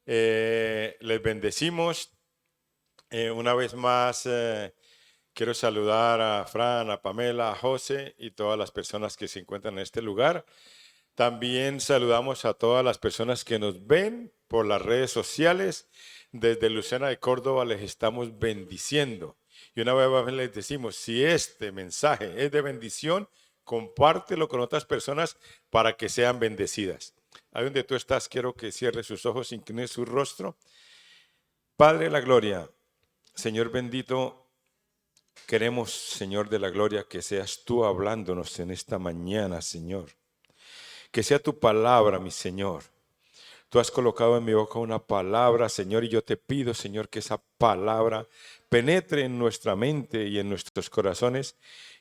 Les bendecimos. Una vez más, quiero saludar a Fran, a Pamela, a José y todas las personas que se encuentran en este lugar. También saludamos a todas las personas que nos ven por las redes sociales. Desde Lucena de Córdoba les estamos bendiciendo. Y una vez más les decimos, si este mensaje es de bendición, compártelo con otras personas para que sean bendecidas. Ahí donde tú estás, quiero que cierre sus ojos, incline su rostro. Padre de la gloria, Señor bendito, queremos, Señor de la gloria, que seas tú hablándonos en esta mañana, Señor. Que sea tu palabra, mi Señor. Tú has colocado en mi boca una palabra, Señor, y yo te pido, Señor, que esa palabra penetre en nuestra mente y en nuestros corazones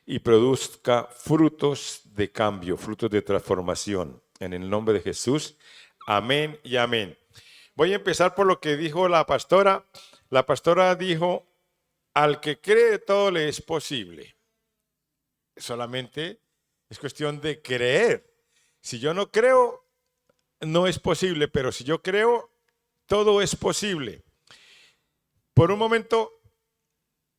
y produzca frutos de cambio, frutos de transformación. En el nombre de Jesús, amén y amén. Voy a empezar por lo que dijo la pastora. La pastora dijo, al que cree todo le es posible. Solamente es cuestión de creer. Si yo no creo, no es posible, pero si yo creo, todo es posible. Por un momento,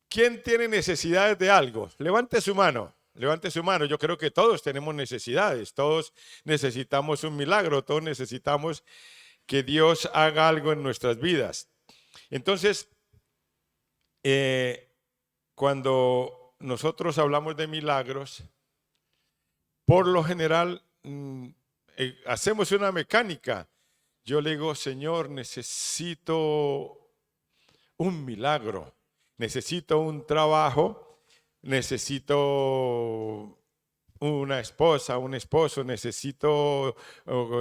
¿quién tiene necesidades de algo? Levante su mano, levante su mano. Yo creo que todos tenemos necesidades, todos necesitamos un milagro, todos necesitamos que Dios haga algo en nuestras vidas. Entonces, cuando nosotros hablamos de milagros, por lo general hacemos una mecánica. Yo le digo, Señor, necesito un milagro, necesito un trabajo, necesito una esposa, un esposo, necesito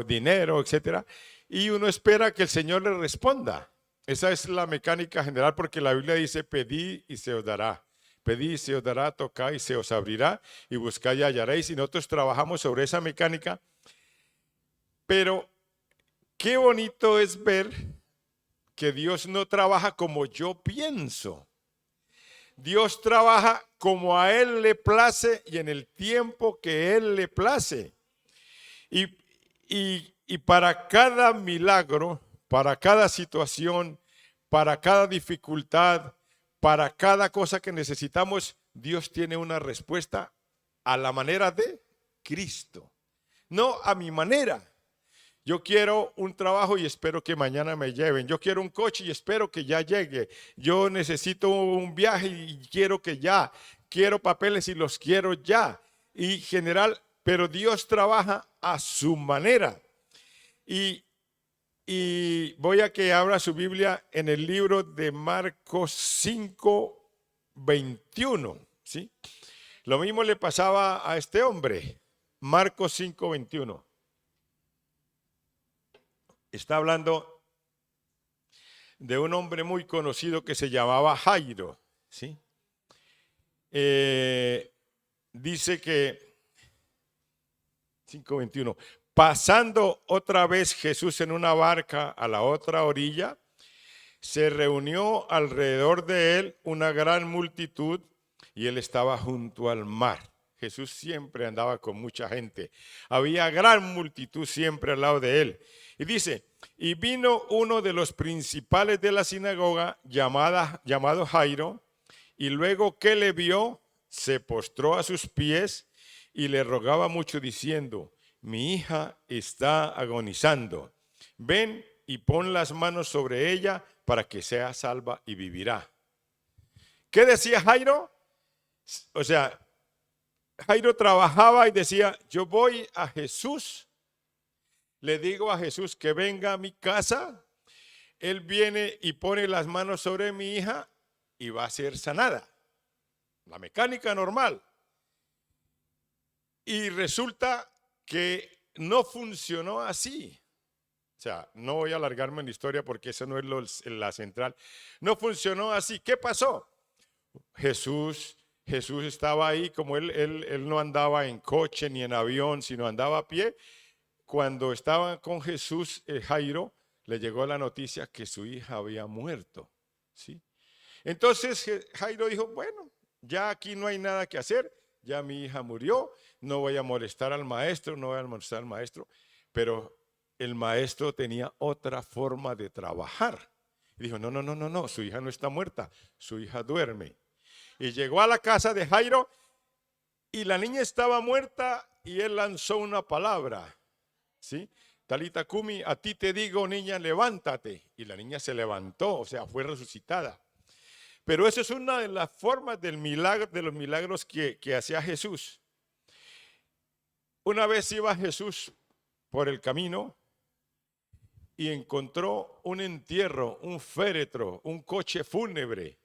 dinero, etcétera. Y uno espera que el Señor le responda. Esa es la mecánica general, porque la Biblia dice, pedid y se os dará. Pedid y se os dará, tocad y se os abrirá, y buscad y hallaréis. Y nosotros trabajamos sobre esa mecánica. Pero qué bonito es ver que Dios no trabaja como yo pienso. Dios trabaja como a Él le place y en el tiempo que Él le place. Y para cada milagro, para cada situación, para cada dificultad, para cada cosa que necesitamos, Dios tiene una respuesta a la manera de Cristo, no a mi manera. Yo quiero un trabajo y espero que mañana me lleven. Yo quiero un coche y espero que ya llegue. Yo necesito un viaje y quiero que ya. Quiero papeles y los quiero ya. Y general, pero Dios trabaja a su manera. Y voy a que abra su Biblia en el libro de Marcos 5, 21. ¿Sí? Lo mismo le pasaba a este hombre. Marcos 5, 21. Está hablando de un hombre muy conocido que se llamaba Jairo, ¿sí? Dice que 5:21, pasando otra vez Jesús en una barca a la otra orilla, se reunió alrededor de él una gran multitud y él estaba junto al mar. Jesús siempre andaba con mucha gente. Había gran multitud siempre al lado de él. Y dice, y vino uno de los principales de la sinagoga llamado Jairo, y luego que le vio, se postró a sus pies y le rogaba mucho diciendo, mi hija está agonizando. Ven y pon las manos sobre ella para que sea salva y vivirá. ¿Qué decía Jairo? O sea, Jairo trabajaba y decía, yo voy a Jesús, le digo a Jesús que venga a mi casa, él viene y pone las manos sobre mi hija y va a ser sanada. La mecánica normal. Y resulta que no funcionó así. O sea, no voy a alargarme en la historia porque eso no es la central. No funcionó así. ¿Qué pasó? Jesús estaba ahí, como él no andaba en coche ni en avión, sino andaba a pie. Cuando estaba con Jesús, Jairo, le llegó la noticia que su hija había muerto, ¿sí? Entonces Jairo dijo, bueno, ya aquí no hay nada que hacer, ya mi hija murió, no voy a molestar al maestro, no voy a molestar al maestro, pero el maestro tenía otra forma de trabajar. Y dijo, no, no, no, no, no, su hija no está muerta, su hija duerme. Y llegó a la casa de Jairo y la niña estaba muerta y él lanzó una palabra, ¿sí? Talita Kumi, a ti te digo, niña, levántate. Y la niña se levantó, o sea, fue resucitada. Pero eso es una de las formas del milagro, de los milagros que hacía Jesús. Una vez iba Jesús por el camino y encontró un entierro, un féretro, un coche fúnebre.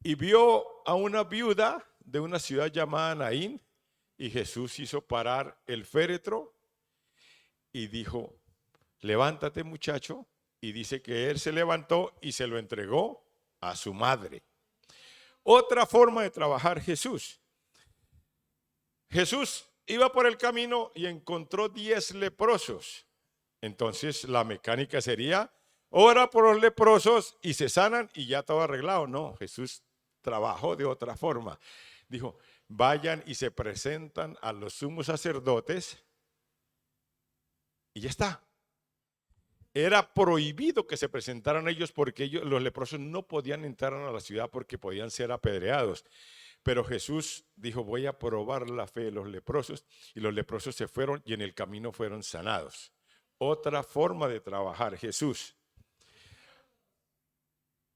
Y vio a una viuda de una ciudad llamada Naín, y Jesús hizo parar el féretro y dijo, levántate muchacho, y dice que él se levantó y se lo entregó a su madre. Otra forma de trabajar Jesús. Jesús iba por el camino y encontró 10 leprosos. Entonces la mecánica sería, ora por los leprosos y se sanan y ya todo arreglado. No, Jesús trabajó de otra forma. Dijo, vayan y se presentan a los sumos sacerdotes y ya está. Era prohibido que se presentaran ellos porque los leprosos no podían entrar a la ciudad porque podían ser apedreados. Pero Jesús dijo, voy a probar la fe de los leprosos, y los leprosos se fueron y en el camino fueron sanados. Otra forma de trabajar Jesús.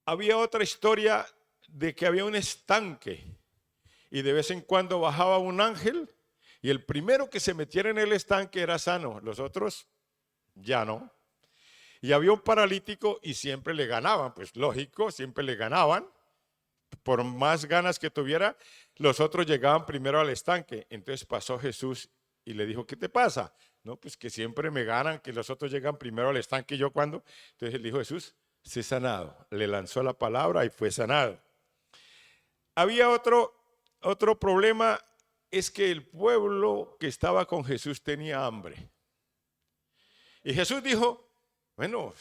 Había otra historia de que había un estanque y de vez en cuando bajaba un ángel y el primero que se metiera en el estanque era sano, los otros ya no. Y había un paralítico y siempre le ganaban, pues lógico, siempre le ganaban. Por más ganas que tuviera, los otros llegaban primero al estanque. Entonces pasó Jesús y le dijo, ¿qué te pasa? No, pues que siempre me ganan, que los otros llegan primero al estanque y yo cuando. Entonces le dijo Jesús, sé sanado. Le lanzó la palabra y fue sanado. Había otro problema, es que el pueblo que estaba con Jesús tenía hambre. Y Jesús dijo, bueno,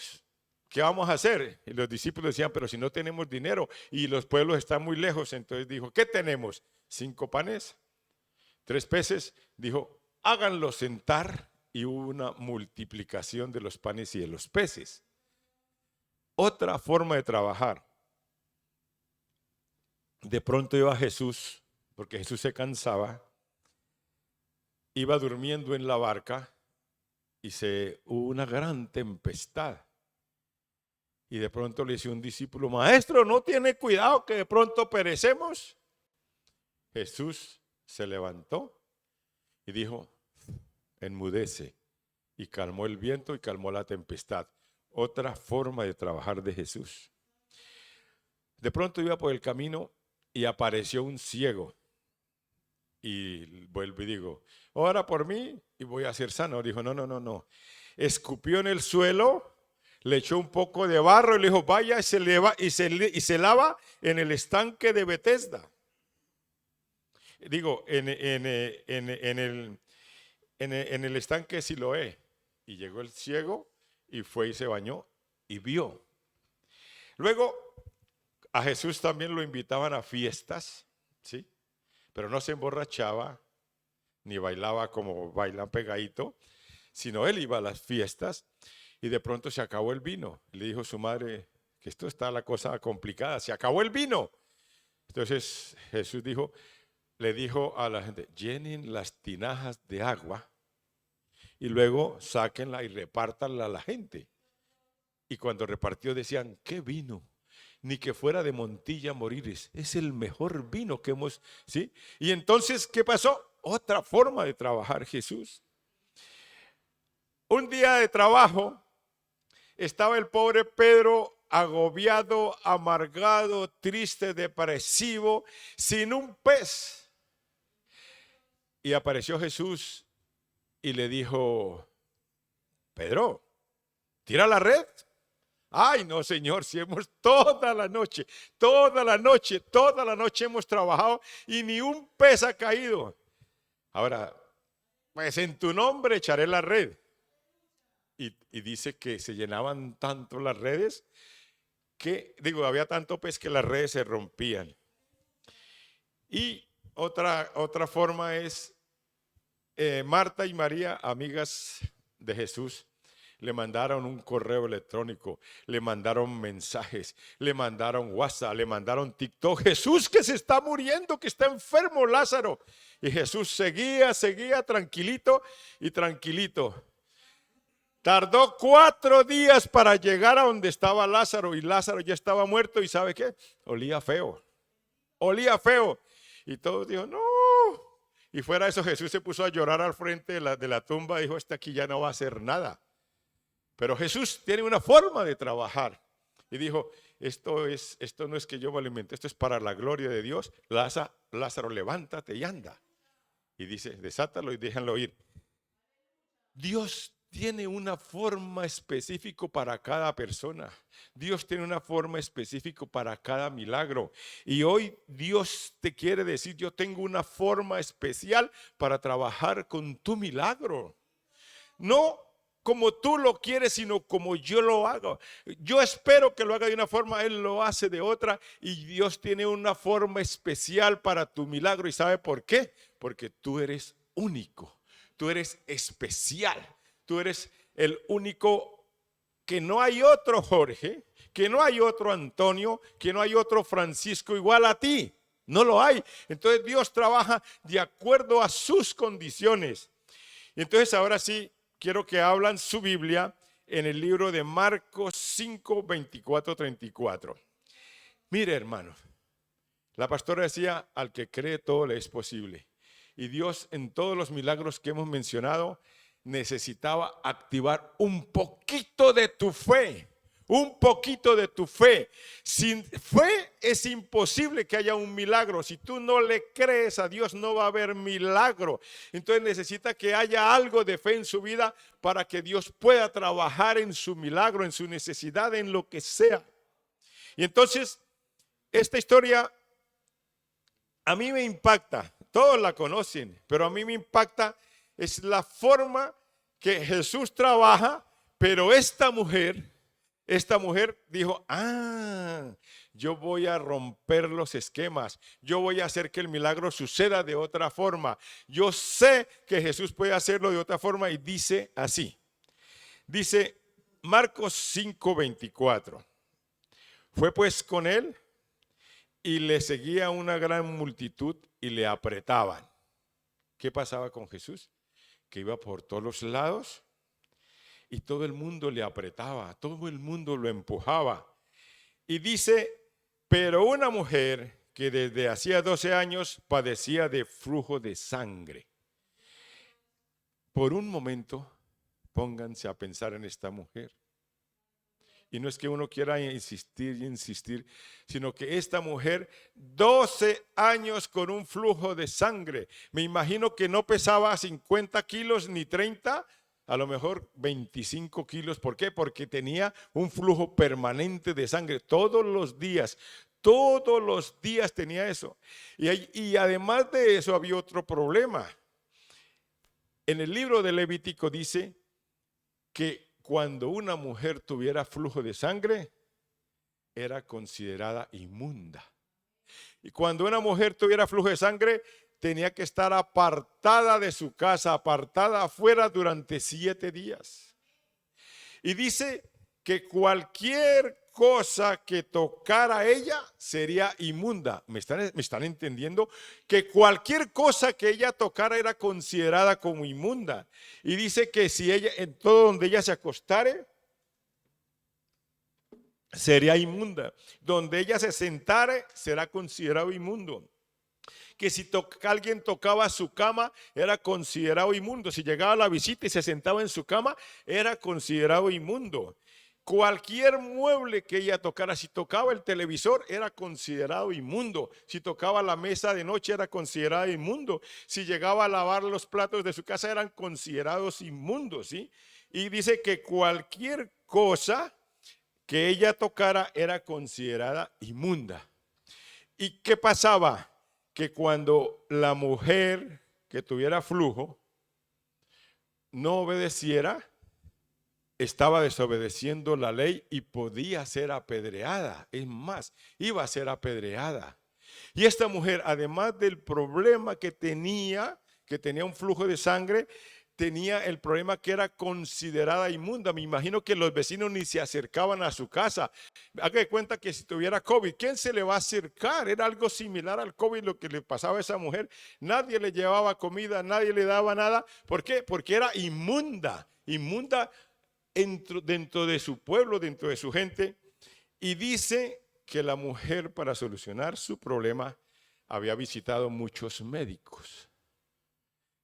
¿qué vamos a hacer? Y los discípulos decían, pero si no tenemos dinero y los pueblos están muy lejos. Entonces dijo, ¿qué tenemos? 5 panes, 3 peces. Dijo, háganlo sentar, y hubo una multiplicación de los panes y de los peces. Otra forma de trabajar. De pronto iba Jesús, porque Jesús se cansaba, iba durmiendo en la barca y hubo una gran tempestad. Y de pronto le dice un discípulo, maestro, ¿no tiene cuidado que de pronto perecemos? Jesús se levantó y dijo, enmudece, y calmó el viento y calmó la tempestad. Otra forma de trabajar de Jesús. De pronto iba por el camino y apareció un ciego. Y vuelvo y digo, ora por mí y voy a ser sano. Dijo, no, no, no, no. Escupió en el suelo, le echó un poco de barro y le dijo, vaya y se lava en el estanque de Betesda. Digo, en el estanque de Siloé. Y llegó el ciego y fue y se bañó y vio. Luego a Jesús también lo invitaban a fiestas, ¿sí? Pero no se emborrachaba ni bailaba como bailan pegadito, sino él iba a las fiestas y de pronto se acabó el vino. Le dijo su madre que esto está la cosa complicada, se acabó el vino. Entonces Jesús le dijo a la gente, llenen las tinajas de agua y luego sáquenla y repártanla a la gente. Y cuando repartió decían, ¿qué vino? Ni que fuera de Montilla Moriles, es el mejor vino que hemos, ¿sí? Y entonces, ¿qué pasó? Otra forma de trabajar Jesús. Un día de trabajo, estaba el pobre Pedro agobiado, amargado, triste, depresivo, sin un pez. Y apareció Jesús y le dijo, Pedro, tira la red. Ay, no, Señor, si hemos toda la noche hemos trabajado y ni un pez ha caído. Ahora, pues en tu nombre echaré la red. Y dice que se llenaban tanto las redes que, había tanto pez que las redes se rompían. Y otra forma es Marta y María, amigas de Jesús, le mandaron un correo electrónico, le mandaron mensajes, le mandaron WhatsApp, le mandaron TikTok. Jesús que se está muriendo, que está enfermo Lázaro. Y Jesús seguía tranquilito y tranquilito. Tardó 4 días para llegar a donde estaba Lázaro y Lázaro ya estaba muerto y ¿sabe qué? Olía feo, olía feo. Y todos dijeron, no. Y fuera de eso Jesús se puso a llorar al frente de la tumba y dijo, este aquí ya no va a hacer nada. Pero Jesús tiene una forma de trabajar y dijo, esto no es que yo me alimente, esto es para la gloria de Dios. Lázaro, levántate y anda. Y dice, desátalo y déjanlo ir. Dios tiene una forma específica para cada persona. Dios tiene una forma específica para cada milagro. Y hoy Dios te quiere decir, yo tengo una forma especial para trabajar con tu milagro. No como tú lo quieres, sino como yo lo hago. Yo espero que lo haga de una forma, Él lo hace de otra. Y Dios tiene una forma especial para tu milagro. ¿Y sabe por qué? Porque tú eres único, tú eres especial. Tú eres el único, que no hay otro Jorge, que no hay otro Antonio, que no hay otro Francisco igual a ti. No lo hay. Entonces Dios trabaja de acuerdo a sus condiciones. Y entonces ahora sí, quiero que hablan su Biblia en el libro de Marcos 5, 24, 34. Mire, hermano, la pastora decía, al que cree todo le es posible. Y Dios en todos los milagros que hemos mencionado, necesitaba activar un poquito de tu fe, un poquito de tu fe. Sin fe es imposible que haya un milagro. Si tú no le crees a Dios, no va a haber milagro. Entonces necesita que haya algo de fe en su vida para que Dios pueda trabajar en su milagro, en su necesidad, en lo que sea. Y entonces, esta historia a mí me impacta. Todos la conocen, pero a mí me impacta. Es la forma que Jesús trabaja, pero esta mujer dijo, yo voy a romper los esquemas, yo voy a hacer que el milagro suceda de otra forma. Yo sé que Jesús puede hacerlo de otra forma y dice así. Dice Marcos 5:24. Fue pues con él y le seguía una gran multitud y le apretaban. ¿Qué pasaba con Jesús? Que iba por todos los lados y todo el mundo le apretaba, todo el mundo lo empujaba. Y dice, pero una mujer que desde hacía 12 años padecía de flujo de sangre. Por un momento, pónganse a pensar en esta mujer. Y no es que uno quiera insistir y insistir, sino que esta mujer, 12 años con un flujo de sangre. Me imagino que no pesaba 50 kilos ni 30, a lo mejor 25 kilos. ¿Por qué? Porque tenía un flujo permanente de sangre todos los días. Todos los días tenía eso. Y además de eso había otro problema. En el libro de Levítico dice que cuando una mujer tuviera flujo de sangre, era considerada inmunda. Y cuando una mujer tuviera flujo de sangre, tenía que estar apartada de su casa, apartada afuera durante 7 días. Y dice que cualquier cosa que tocara a ella sería inmunda. ¿Me están entendiendo? Que cualquier cosa que ella tocara era considerada como inmunda. Y dice que si ella, en todo donde ella se acostare, sería inmunda. Donde ella se sentare, será considerado inmundo. Que si alguien tocaba su cama, era considerado inmundo. Si llegaba a la visita y se sentaba en su cama, era considerado inmundo. Cualquier mueble que ella tocara, si tocaba el televisor, era considerado inmundo. Si tocaba la mesa de noche, era considerado inmundo. Si llegaba a lavar los platos de su casa, eran considerados inmundos, ¿sí? Y dice que cualquier cosa que ella tocara era considerada inmunda. ¿Y qué pasaba? Que cuando la mujer que tuviera flujo no obedeciera, estaba desobedeciendo la ley y podía ser apedreada. Es más, iba a ser apedreada. Y esta mujer, además del problema que tenía un flujo de sangre, tenía el problema que era considerada inmunda. Me imagino que los vecinos ni se acercaban a su casa. Haga de cuenta que si tuviera COVID, ¿quién se le va a acercar? Era algo similar al COVID lo que le pasaba a esa mujer. Nadie le llevaba comida, nadie le daba nada. ¿Por qué? Porque era inmunda, inmunda dentro de su pueblo, dentro de su gente. Y dice que la mujer, para solucionar su problema, había visitado muchos médicos.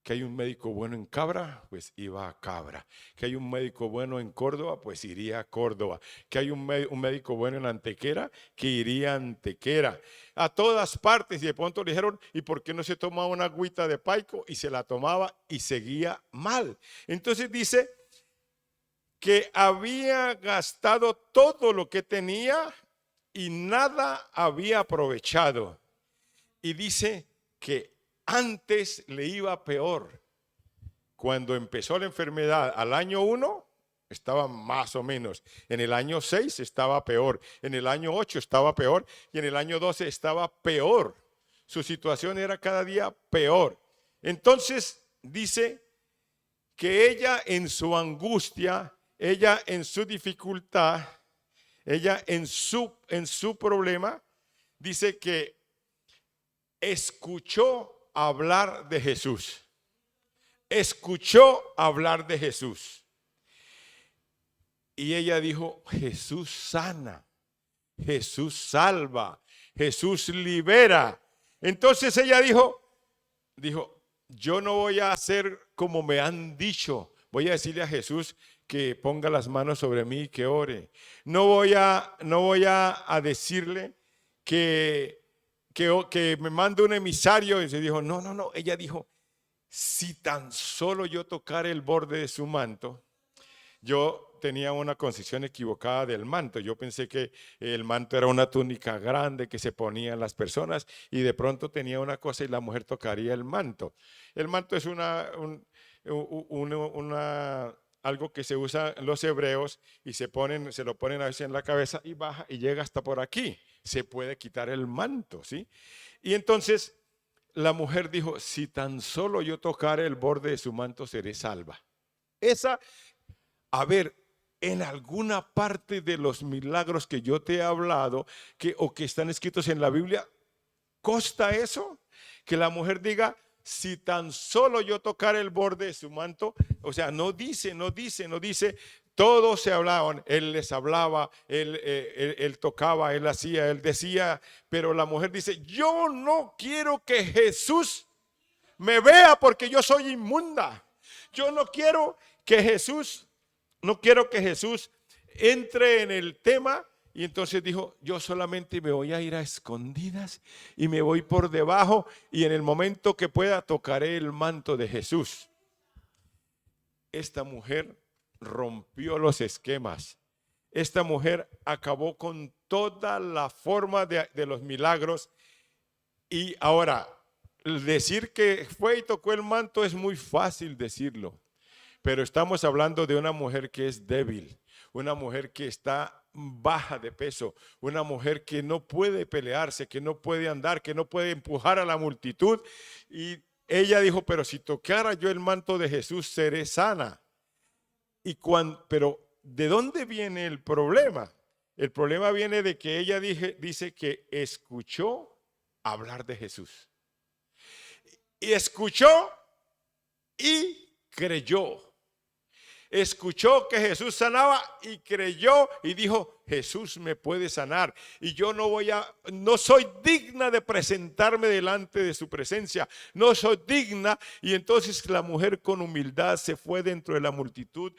Que hay un médico bueno en Cabra, pues iba a Cabra. Que hay un médico bueno en Córdoba, pues iría a Córdoba. Que hay un médico bueno en Antequera, que iría a Antequera. A todas partes. Y de pronto le dijeron, ¿y por qué no se tomaba una agüita de paico? Y se la tomaba y seguía mal. Entonces dice que había gastado todo lo que tenía y nada había aprovechado. Y dice que antes le iba peor. Cuando empezó la enfermedad al año 1, estaba más o menos. En el año 6 estaba peor. En el año 8 estaba peor. Y en el año 12 estaba peor. Su situación era cada día peor. Entonces dice que ella en su angustia, ella en su dificultad, ella en su problema, dice que escuchó hablar de Jesús. Escuchó hablar de Jesús. Y ella dijo, Jesús sana, Jesús salva, Jesús libera. Entonces ella dijo, yo no voy a hacer como me han dicho. Voy a decirle a Jesús que ponga las manos sobre mí y que ore. No voy a decirle que me mande un emisario. Y se dijo, no. Ella dijo, si tan solo yo tocara el borde de su manto. Yo tenía una concepción equivocada del manto. Yo pensé que el manto era una túnica grande que se ponían las personas y de pronto tenía una cosa y la mujer tocaría el manto. El manto es algo que se usa en los hebreos y se lo ponen a veces en la cabeza y baja y llega hasta por aquí. Se puede quitar el manto, ¿sí? Y entonces la mujer dijo, si tan solo yo tocara el borde de su manto seré salva. En alguna parte de los milagros que yo te he hablado o que están escritos en la Biblia, ¿consta eso? Que la mujer diga, si tan solo yo tocara el borde de su manto. O sea, no dice, todos se hablaban, él les hablaba, él tocaba, él hacía, él decía, pero la mujer dice, yo no quiero que Jesús me vea porque yo soy inmunda. Yo no quiero que Jesús entre en el tema. Y entonces dijo, yo solamente me voy a ir a escondidas y me voy por debajo y en el momento que pueda tocaré el manto de Jesús. Esta mujer rompió los esquemas. Esta mujer acabó con toda la forma de los milagros. Y ahora, decir que fue y tocó el manto es muy fácil decirlo. Pero estamos hablando de una mujer que es débil, una mujer que está baja de peso, una mujer que no puede pelearse, que no puede andar, que no puede empujar a la multitud. Y ella dijo, pero si tocara yo el manto de Jesús, seré sana. Pero ¿de dónde viene el problema? El problema viene de que ella dice que escuchó hablar de Jesús. Y escuchó y creyó. Escuchó que Jesús sanaba y creyó y dijo, Jesús me puede sanar y yo no soy digna de presentarme delante de su presencia, no soy digna. Y entonces la mujer con humildad se fue dentro de la multitud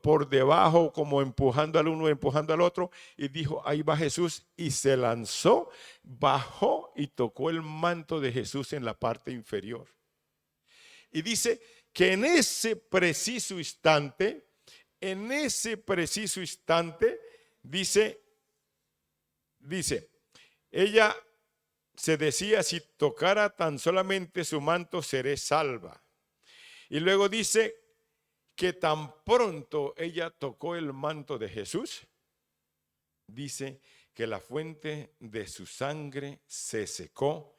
por debajo, como empujando al uno, empujando al otro, y dijo, ahí va Jesús, y se lanzó, bajó y tocó el manto de Jesús en la parte inferior. Y dice que en ese preciso instante, dice, ella se decía, si tocara tan solamente su manto, seré salva. Y luego dice que tan pronto ella tocó el manto de Jesús, dice que la fuente de su sangre se secó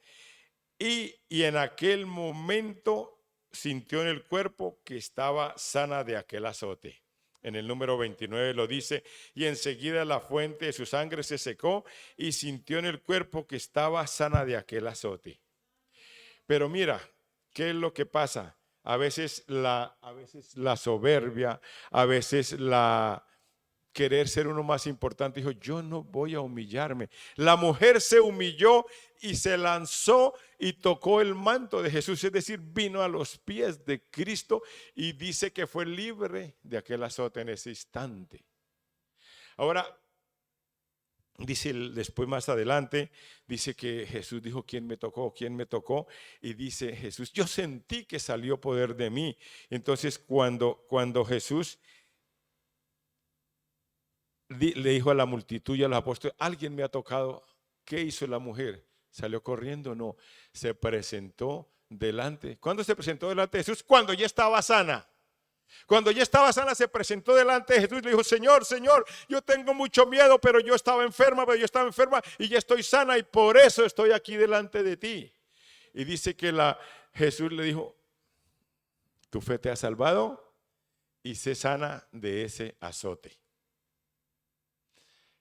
y en aquel momento sintió en el cuerpo que estaba sana de aquel azote. En el número 29 lo dice, y enseguida la fuente de su sangre se secó y sintió en el cuerpo que estaba sana de aquel azote. Pero mira, ¿qué es lo que pasa? A veces la soberbia, a veces la querer ser uno más importante, dijo, yo no voy a humillarme. La mujer se humilló y se lanzó y tocó el manto de Jesús, es decir, vino a los pies de Cristo y dice que fue libre de aquel azote en ese instante. Ahora, dice después más adelante, dice que Jesús dijo, ¿quién me tocó? ¿Quién me tocó? Y dice Jesús, yo sentí que salió poder de mí. Entonces cuando Jesús le dijo a la multitud y a los apóstoles, alguien me ha tocado, ¿qué hizo la mujer? ¿Salió corriendo? No, se presentó delante. ¿Cuándo se presentó delante de Jesús? Cuando ya estaba sana. Cuando ya estaba sana se presentó delante de Jesús y le dijo, Señor, Señor, yo tengo mucho miedo, pero yo estaba enferma y ya estoy sana y por eso estoy aquí delante de ti. Y dice que Jesús le dijo, tu fe te ha salvado y sé sana de ese azote.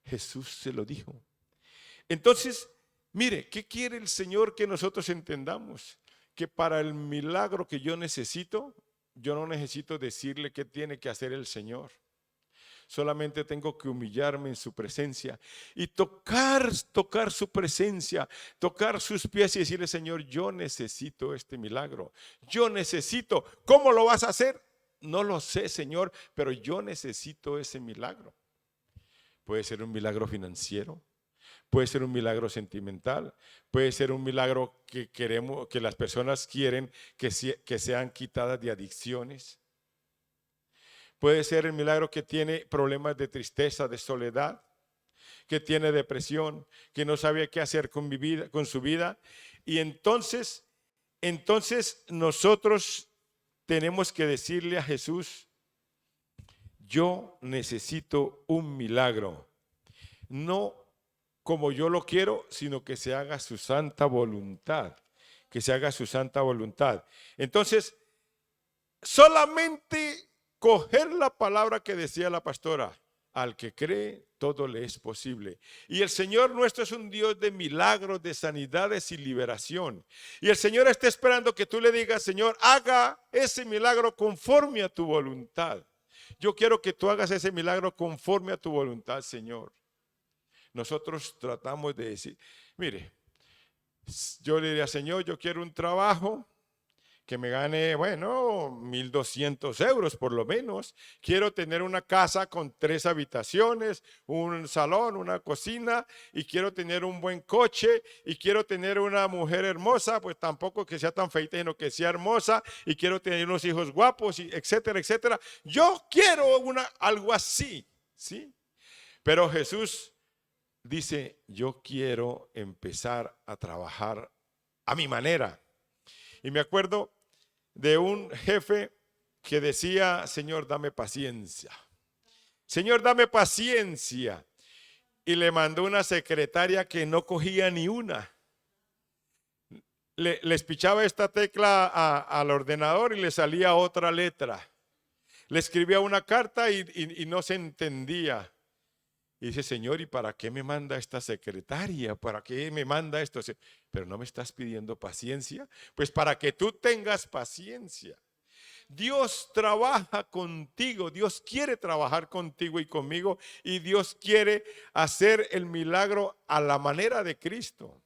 Jesús se lo dijo. Entonces, mire, ¿qué quiere el Señor que nosotros entendamos? Que para el milagro que yo necesito, yo no necesito decirle qué tiene que hacer el Señor. Solamente tengo que humillarme en su presencia y tocar su presencia, tocar sus pies y decirle, Señor, yo necesito este milagro. Yo necesito. ¿Cómo lo vas a hacer? No lo sé, Señor, pero yo necesito ese milagro. Puede ser un milagro financiero, puede ser un milagro sentimental, puede ser un milagro que queremos, que las personas quieren que sean quitadas de adicciones. Puede ser el milagro que tiene problemas de tristeza, de soledad, que tiene depresión, que no sabe qué hacer con su vida. Y entonces nosotros tenemos que decirle a Jesús, yo necesito un milagro, no como yo lo quiero, sino que se haga su santa voluntad, que se haga su santa voluntad. Entonces, solamente coger la palabra que decía la pastora, al que cree, todo le es posible. Y el Señor nuestro es un Dios de milagros, de sanidades y liberación. Y el Señor está esperando que tú le digas, Señor, haga ese milagro conforme a tu voluntad. Yo quiero que tú hagas ese milagro conforme a tu voluntad, Señor. Nosotros tratamos de decir, mire, yo le diría, Señor, yo quiero un trabajo que me gane, 1,200 euros por lo menos. Quiero tener una casa con 3 habitaciones, un salón, una cocina, y quiero tener un buen coche, y quiero tener una mujer hermosa, pues tampoco que sea tan feita, sino que sea hermosa, y quiero tener unos hijos guapos, y etcétera, etcétera. Yo quiero algo así, ¿sí? Pero Jesús dice, yo quiero empezar a trabajar a mi manera. Y me acuerdo de un jefe que decía, Señor, dame paciencia. Señor, dame paciencia. Y le mandó una secretaria que no cogía ni una. Les pichaba esta tecla al ordenador y le salía otra letra. Le escribía una carta y no se entendía. Y dice, Señor, ¿y para qué me manda esta secretaria? ¿Para qué me manda esto? Pero no me estás pidiendo paciencia. Pues para que tú tengas paciencia. Dios trabaja contigo, Dios quiere trabajar contigo y conmigo, y Dios quiere hacer el milagro a la manera de Cristo.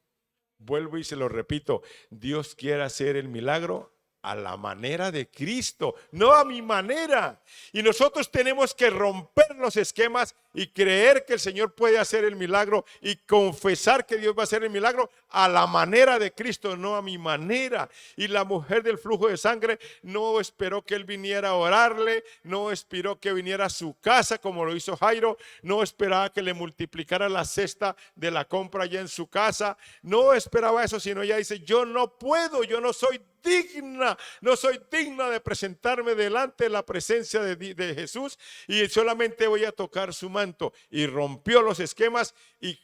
Vuelvo y se lo repito, Dios quiere hacer el milagro a la manera de Cristo, no a mi manera. Y nosotros tenemos que romper los esquemas y creer que el Señor puede hacer el milagro y confesar que Dios va a hacer el milagro a la manera de Cristo, no a mi manera. Y la mujer del flujo de sangre no esperó que Él viniera a orarle, no esperó que viniera a su casa como lo hizo Jairo, no esperaba que le multiplicara la cesta de la compra allá en su casa, no esperaba eso, sino ella dice, yo no puedo, yo no soy digna, no soy digna de presentarme delante de la presencia de Jesús, y solamente voy a tocar su manto. Y rompió los esquemas y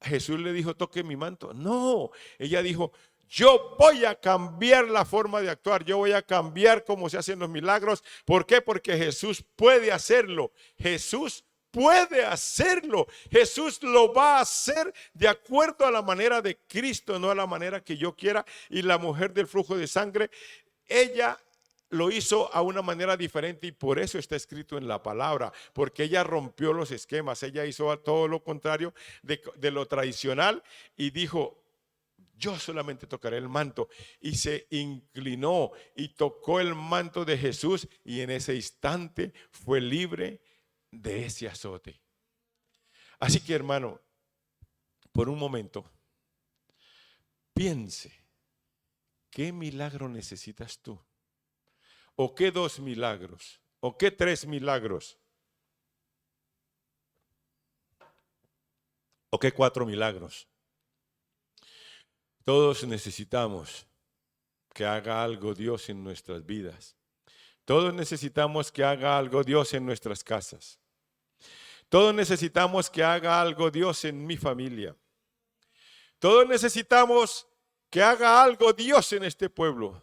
Jesús le dijo, toque mi manto. No, ella dijo, yo voy a cambiar la forma de actuar, yo voy a cambiar cómo se hacen los milagros. ¿Por qué? Porque Jesús puede hacerlo. Jesús puede hacerlo. Jesús lo va a hacer de acuerdo a la manera de Cristo, no a la manera que yo quiera. Y la mujer del flujo de sangre, ella lo hizo a una manera diferente y por eso está escrito en la palabra, porque ella rompió los esquemas, ella hizo todo lo contrario de lo tradicional y dijo: yo solamente tocaré el manto. Y se inclinó y tocó el manto de Jesús y en ese instante fue libre de ese azote. Así que, hermano, por un momento, piense, ¿qué milagro necesitas tú? ¿O qué 2 milagros? ¿O qué 3 milagros? ¿O qué 4 milagros? Todos necesitamos que haga algo Dios en nuestras vidas. Todos necesitamos que haga algo Dios en nuestras casas. Todos necesitamos que haga algo Dios en mi familia. Todos necesitamos que haga algo Dios en este pueblo.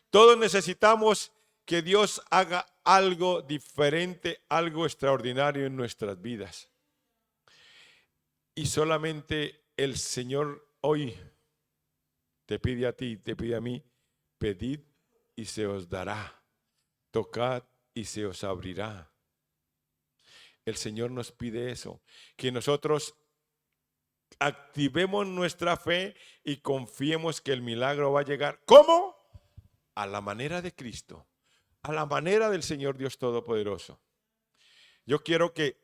Todos necesitamos que Dios haga algo diferente, algo extraordinario en nuestras vidas. Y solamente el Señor hoy te pide a ti, te pide a mí: pedid y se os dará, tocad y se os abrirá. El Señor nos pide eso, que nosotros activemos nuestra fe y confiemos que el milagro va a llegar. ¿Cómo? A la manera de Cristo, a la manera del Señor Dios Todopoderoso. Yo quiero que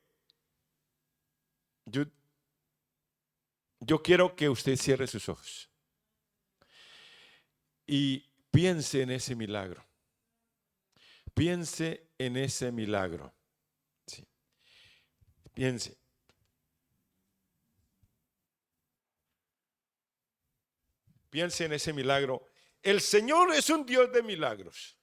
usted cierre sus ojos y piense en ese milagro. Piense en ese milagro. Sí. Piense. Piense en ese milagro. El Señor es un Dios de milagros.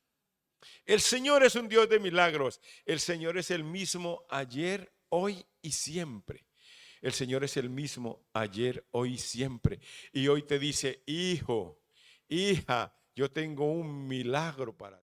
El Señor es un Dios de milagros. El Señor es el mismo ayer, hoy y siempre. El Señor es el mismo ayer, hoy y siempre. Y hoy te dice: hijo, hija, yo tengo un milagro para ti.